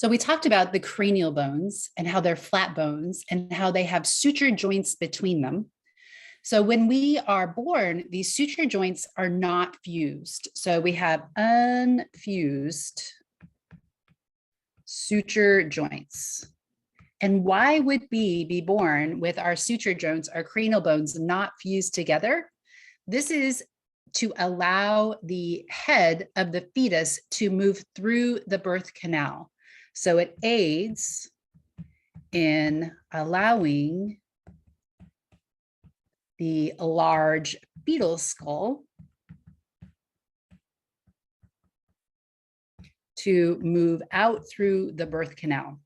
So we talked about the cranial bones and how they're flat bones and how they have suture joints between them. So when we are born, these suture joints are not fused. So we have unfused suture joints. And why would we be born with our suture joints, our cranial bones not fused together? This is to allow the head of the fetus to move through the birth canal. So it aids in allowing the large fetal skull to move out through the birth canal.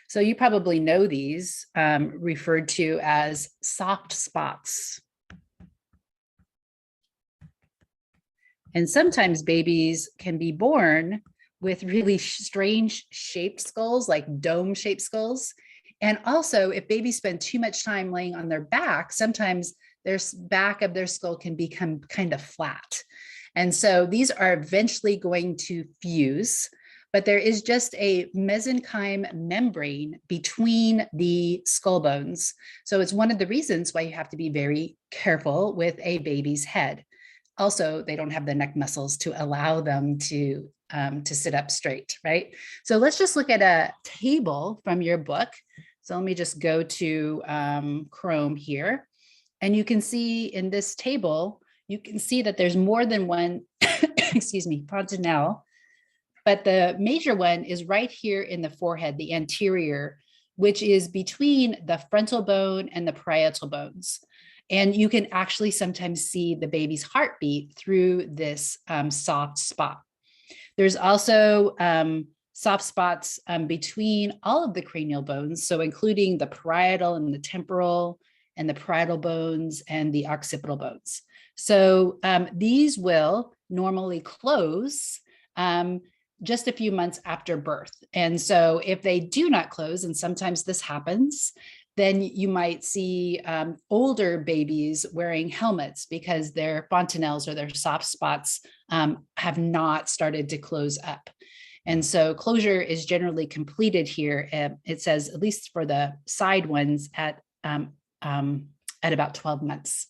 So you probably know these referred to as soft spots. And sometimes babies can be born with really strange shaped skulls, like dome-shaped skulls. And also, if babies spend too much time laying on their back, sometimes their back of their skull can become kind of flat. And so these are eventually going to fuse, but there is just a mesenchyme membrane between the skull bones. So it's one of the reasons why you have to be very careful with a baby's head. Also, they don't have the neck muscles to allow them to sit up straight, right? So let's just look at a table from your book. So let me just go to Chrome here. And you can see in this table, you can see that there's more than one, excuse me, fontanelle, but the major one is right here in the forehead, the anterior, which is between the frontal bone and the parietal bones. And you can actually sometimes see the baby's heartbeat through this soft spot. There's also soft spots between all of the cranial bones, so including the parietal and the temporal and the parietal bones and the occipital bones. So these will normally close just a few months after birth. And so if they do not close, and sometimes this happens, then you might see older babies wearing helmets because their fontanelles or their soft spots have not started to close up. And so closure is generally completed here. It says, at least for the side ones, at about 12 months.